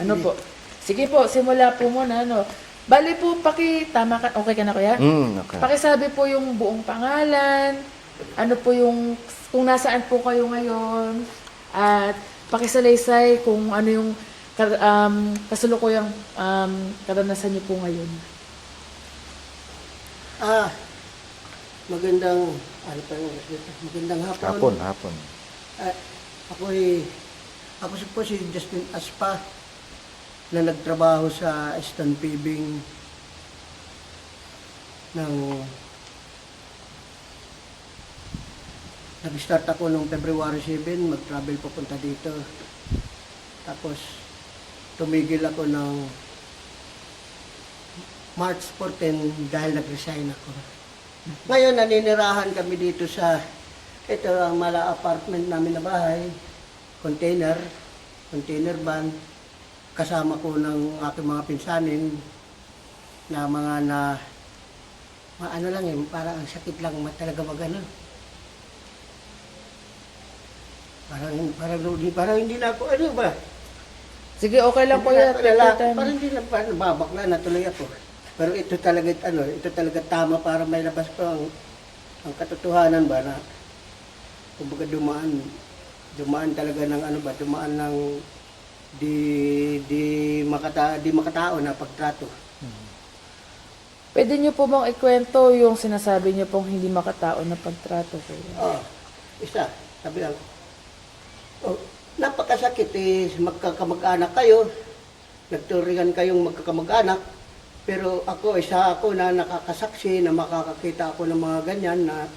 Ano po? Sige po, simula po muna, ano. Bali po, tama ka, okay ka na kuya? Okay. Pakisabi po yung buong pangalan, ano po yung, kung nasaan po kayo ngayon, at pakisalaysay kung ano yung kasalukuyang karanasan niyo po ngayon. Magandang, magandang hapon. Hapon. Ah, ako po si Justin Aspa na nagtrabaho sa Stan Paving ng nag-start ako noong February 7, mag-travel papunta dito. Tapos tumigil ako ng March 14 dahil nag-resign ako. Ngayon naninirahan kami dito sa ito ang mala apartment namin na bahay, container van, kasama ko ng aking mga pinsanin na ano lang parang ang sakit lang talaga magano. Parang hindi na ako, ano ba? Sige, okay lang po yan. Parang hindi na, parang babakla na tuloy ako. Pero ito talaga tama para may labas ko ang katotohanan ba na kumbaga dumaan talaga ng dumaan ng di makatao na pagtrato. Pwede niyo po bang ikwento yung sinasabi niyo pong hindi makatao na pagtrato ko? Isa, sabi lang, napakasakit magkakamag-anak kayo, nagturingan kayong magkakamag-anak, pero isa ako na nakakasaksi na makakakita ako ng mga ganyan na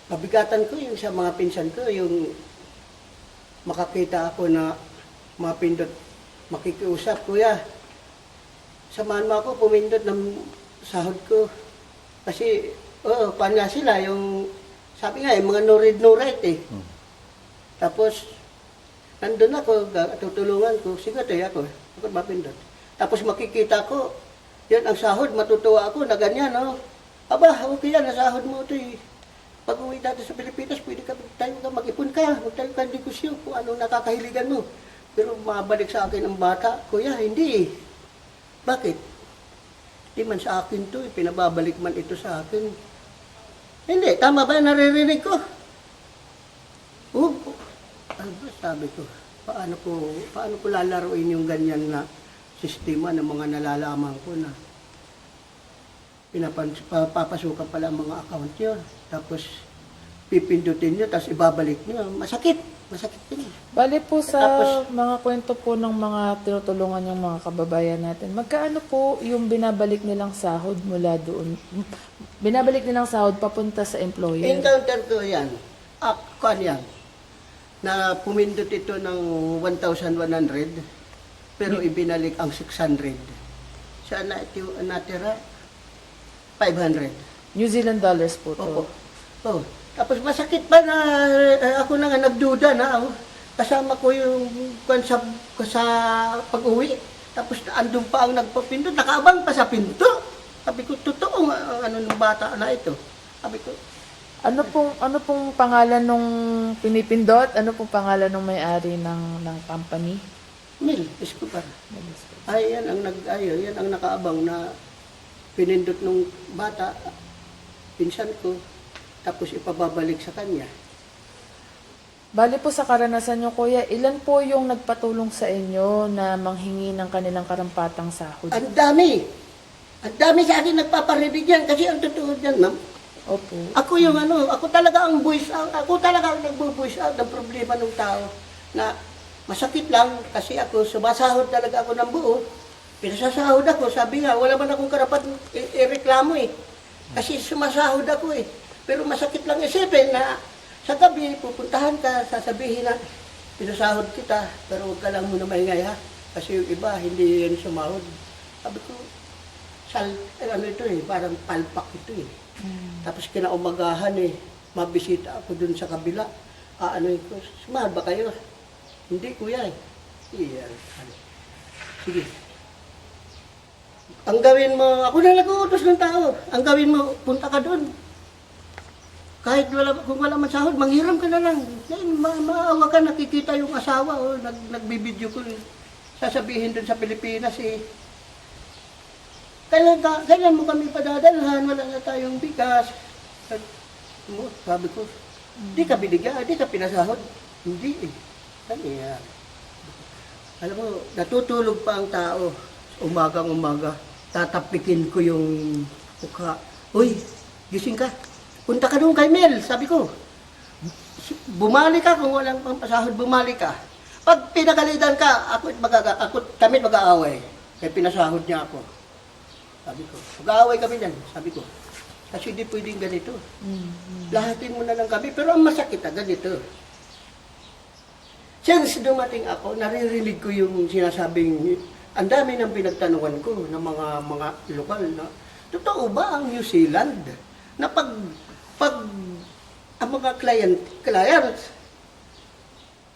mabigatan ko yung sa mga pinsan ko, yung makakita ako na mapindot, makikiusap, kuya, samahan mo ako, pumindot ng sahod ko. Kasi, paano sila, yung, sabi nga, mga no read, no write Tapos, nandun ako, tutulungan ko, sige tayo ako mapindot. Tapos makikita ko, yan ang sahod, matutuwa ako na ganyan, Aba, okay yan, ang sahod mo ito Pag uwi dati sa Pilipinas, pwede tayo mag-ipon ka, magtayo ka negosyo kung anong nakakahiligan mo. Pero mabalik sa akin ang bata, kuya, hindi Bakit? Hindi man sa akin to, pinababalik man ito sa akin. Hindi, tama ba naririnig ko? Ano ba sabi ko? Paano ko lalaruin yung ganyan na sistema ng mga nalalaman ko na papasukan pala ang mga account nyo, tapos pipindutin nyo, tapos ibabalik nyo. Masakit din. Bali po sa mga kwento po ng mga tinutulungan yung mga kababayan natin, magkaano po yung binabalik nilang sahod mula doon? Binabalik nilang sahod papunta sa employer? Encounter ko yan. Yan. Na pumindot ito ng 1,100, pero ibinalik ang 600. Saan natira? 500. New Zealand dollars po to. Opo. Tapos masakit pa na ako na nga nagduda na kasama ko yung sa pag-uwi. Tapos andun pa ang nagpapindot, nakaabang pa sa pinto. Sabi ko, totoo ng bata na ito. Sabi ko, Ano pong pangalan nung pinipindot? Ano pong pangalan nung may-ari ng company? Mil Escobar. Yan ang nakaabang na pinindot ng bata, pinsan ko, tapos ipababalik sa kanya. Bali po sa karanasan nyo, kuya, ilan po yung nagpatulong sa inyo na manghingi ng kanilang karampatang sahod? Ang dami! Ang dami sa akin nagpaparinig yan kasi ang totoo dyan, ma'am. Opo. Ako talaga ang nagbo-voice out ng problema ng tao na masakit lang kasi ako sumasahod talaga ako ng buo. Pinasasahod ako, sabi nga, wala man akong karapat ireklamo Kasi sumasahod ako Pero masakit lang isipin na sa gabi, pupuntahan ka, sasabihin na, pinasahod kita, pero huwag ka lang muna maingay Kasi yung iba, hindi yan sumahod. Sabi ko, parang palpak ito Tapos kinaumagahan mabisita ako dun sa kabila. Ko, sumahod ba kayo? Hindi kuya Sige. Ang gawin mo, ako na nag-uutos ng tao. Ang gawin mo, punta ka doon. Kahit kung wala man sahod, manghiram ka na lang. Maawa ka, nakikita yung asawa, nagbibideo ko. sasabihin dun sa Pilipinas kailan mo kami padadalhan, wala na tayong bigas. Sabi ko, di ka binigyan, di ka pinasahod. Hindi eh. Ano yan? Alam mo, natutulog pa ang tao. Umagang-umaga, tatapikin ko yung mukha. Uy, gising ka. Punta ka doon kay Mel, sabi ko. Bumalik ka kung walang pampasahod, bumalik ka. Pag pinagalitan ka, kami mag-aaway. Kaya pinasahod niya ako. Sabi ko, mag-aaway kami dyan, sabi ko. Kasi hindi pwedeng ganito. Lahatin mo na lang kami, pero ang masakit na ganito. Since dumating ako, naririnig ko yung sinasabing, ang dami ng pinagtanungan ko ng mga lokal na, totoo ba ang New Zealand na pag ang mga clients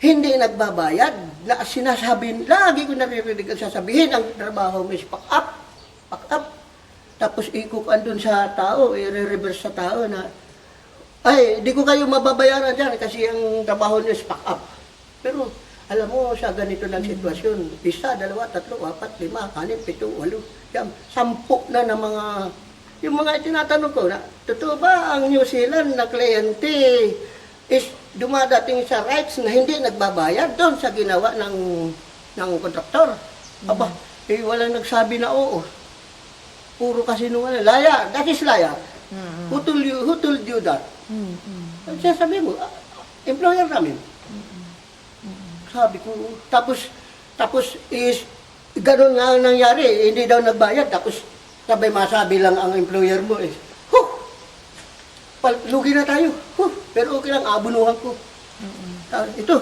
hindi nagbabayad, na sinasabi, lagi ko naririnig ang sasabihin, ang trabaho mo is pack up. Tapos ikukan dun sa tao, i-reverse sa tao na, ay, di ko kayo mababayaran dyan kasi ang trabaho niyo is pack up. Pero, alam mo, sa ganito lang sitwasyon, 1, 2, 3, 4, 5, 6, 7, 8, yan, 10 na ng mga, yung mga tinatanong ko na, totoo ba ang New Zealand na kliyente is dumadating sa rights na hindi nagbabayad doon sa ginawa ng kontraktor? Aba, walang nagsabi na oo. Puro kasi nung laya, that is laya. Who told you that? Sabi mo, employer namin. Sabi ko, tapos is, ganun nga ang nangyari, hindi daw nagbayad, tapos sabay masabi lang ang employer mo is, lugi na tayo, pero okay lang, abunuhan ko. Ito,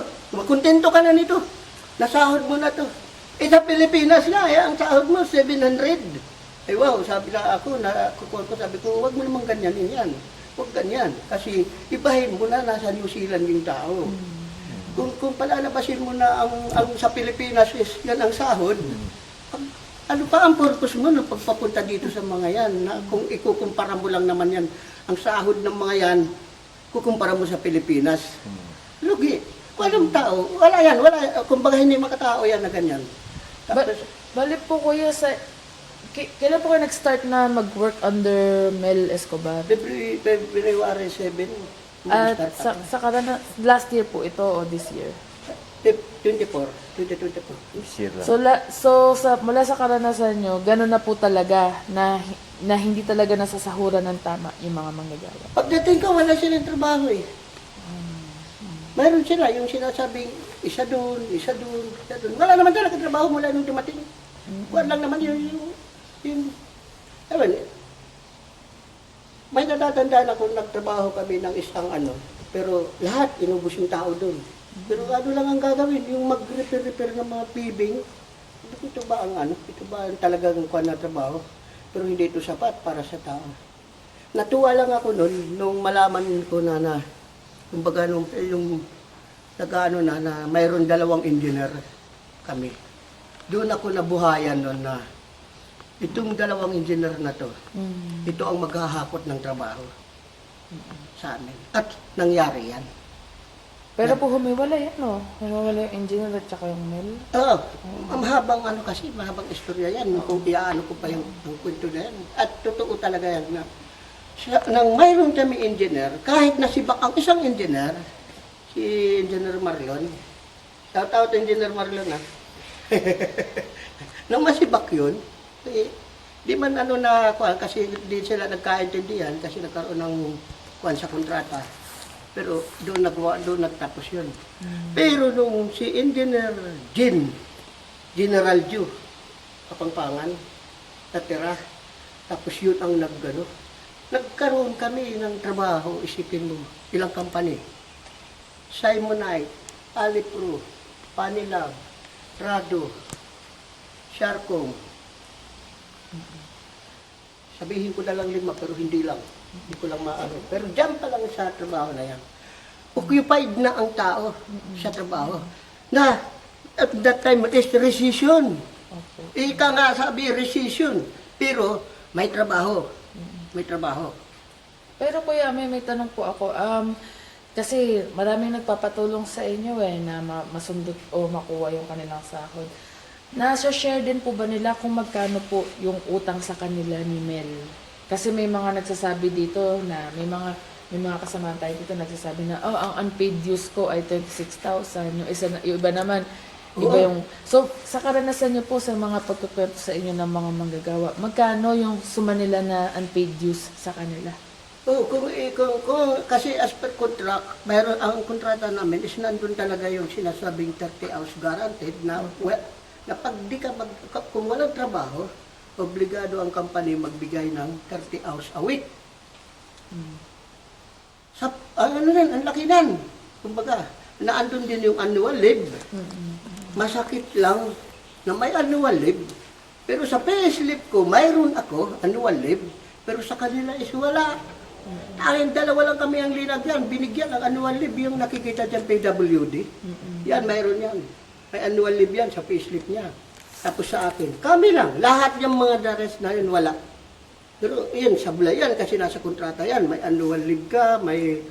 kontento ka na nito, nasahod mo na to. Sa Pilipinas nga, ang sahod mo, 700. Ay wow, sabi na ako, sabi ko, huwag mo naman ganyanin yan. Huwag ganyan, kasi ibahin mo na, nasa New Zealand yung tao. Kung palalabasin mo na ang sa Pilipinas is yan ang sahod, ano pa ang purpose mo na pagpapunta dito sa mga yan? Na kung ikukumpara mo lang naman yan, ang sahod ng mga yan, kukumpara mo sa Pilipinas. Lugi. Walang tao. Wala yan. Kumbaga hindi makatao yan na ganyan. Tapos, Balik po kuya kailan po kayo nag-start na mag-work under Mel Escobar? February 7. At sa last year po ito o this year? 2024. This year lang. Mula sa karanasan nyo, gano'n na po talaga na hindi talaga nasasahuran ng tama yung mga manggagawa. Pagdating ko, wala silang trabaho eh. Mayroon sila, yung sinasabing isa doon. Wala naman talaga trabaho mula nung dumating. Wala lang naman may natatandaan ako, nagtrabaho kami ng isang pero lahat inubos yung tao doon. Pero lang ang gagawin, yung mag-repair ng mga pibing. Ito ba ang talagang kuha na trabaho? Pero hindi ito sapat para sa tao. Natuwa lang ako noon, nung malaman ko na kumbaga yung nag-ano na mayroon 2 engineer kami. Doon ako nabuhayan noon na itong 2 engineer na to, ito ang maghahakot ng trabaho sa amin. At nangyari yan. Pero po humiwalay no? Humiwalay yung engineer at saka yung Mel? Oo. Mahabang istorya yan. Kung iaano ko pa yung kwento na yan. At totoo talaga yan na nang mayroon kami engineer, kahit nasibak ang isang engineer, si Engineer Marlon, shout-out Engineer Marlon nang masibak yun, di man kasi di sila nagkaintindihan kasi nagkaroon ng sa kontrata. Pero doon nagtapos yun. Pero nung si Engineer General Ju, Kapangpangan, natira, tapos yun ang nagkaroon kami ng trabaho, isipin mo, ilang company. Simonite, Alipro, Panilab, Rado, Sharcom. Sabihin ko na lang 5 pero hindi lang. Hindi ko lang maano. Pero dyan pa lang sa trabaho na yan. Occupied na ang tao sa trabaho. Na at that time it is recession. Ika nga sabi recession. Pero may trabaho. May trabaho. Pero kuya, may tanong po ako. Kasi maraming nagpapatulong sa inyo na masundot o makuha yung kanilang sahod. Nasa-share din po ba nila kung magkano po yung utang sa kanila ni Mel? Kasi may mga nagsasabi dito na may mga kasama tayo dito nagsasabi na ang unpaid dues ko ay 26,000. Yung iba naman iba Oo. yung so sa karanasan niyo po sa mga pagkukwento sa inyo ng mga manggagawa, magkano yung suma nila na unpaid dues sa kanila? Oo, kung kasi as per contract, mayroon ang kontrata namin is nandun talaga yung sinasabing 30 hours guaranteed na na pag di ka kung walang trabaho, obligado ang company magbigay ng 30 hours a week. Sa ano rin, ang laki nan. Kumbaga, naandun din yung annual leave. Masakit lang na may annual leave. Pero sa payslip ko, mayroon ako annual leave. Pero sa kanila is wala. Tanging dalawa lang kami ang linagyan. Binigyan ang annual leave yung nakikita dyan PWD. Yan, mayroon yan. May annual leave yan sa payslip niya. Tapos sa akin, kami lang. Lahat yung mga dares na yun, wala. Pero yun, sablay yan kasi nasa kontrata yan. May annual leave ka, may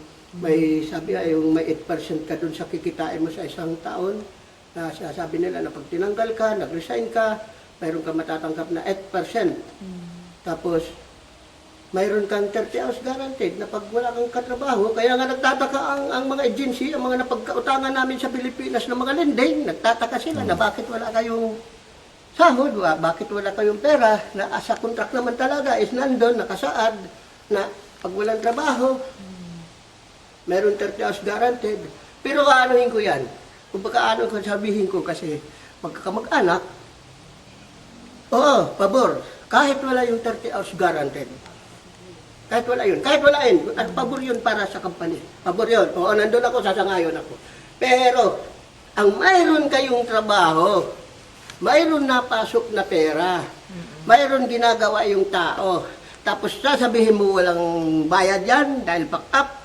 sabi yung may 8% ka dun sa kikitain mo sa isang taon. Na sabi nila na pag tinanggal ka, nag-resign ka, mayroon ka matatanggap na 8%. Tapos, mayroon kang 30 hours guaranteed na pag wala kang katrabaho. Kaya nga nagtataka ang mga agency, ang mga napagkautangan namin sa Pilipinas ng mga lending, nagtataka sila na bakit wala kayong sahod, bakit wala kayong pera, na sa contract naman talaga is nandun, nakasaad, na pag walang trabaho, mayroon 30 hours guaranteed. Pero aanuhin ko yan. Kung pagkaano ko sabihin ko kasi magkakamag-anak, oo, pabor, kahit wala yung 30 hours guaranteed. Kahit wala yun. Kahit wala yun. At pabor yun para sa company. Pabor yun. Oo, nandun ako, sasangayon ako. Pero, ang mayroon kayong trabaho, mayroon napasok na pera, mayroon ginagawa yung tao, tapos sasabihin mo walang bayad yan dahil pack up,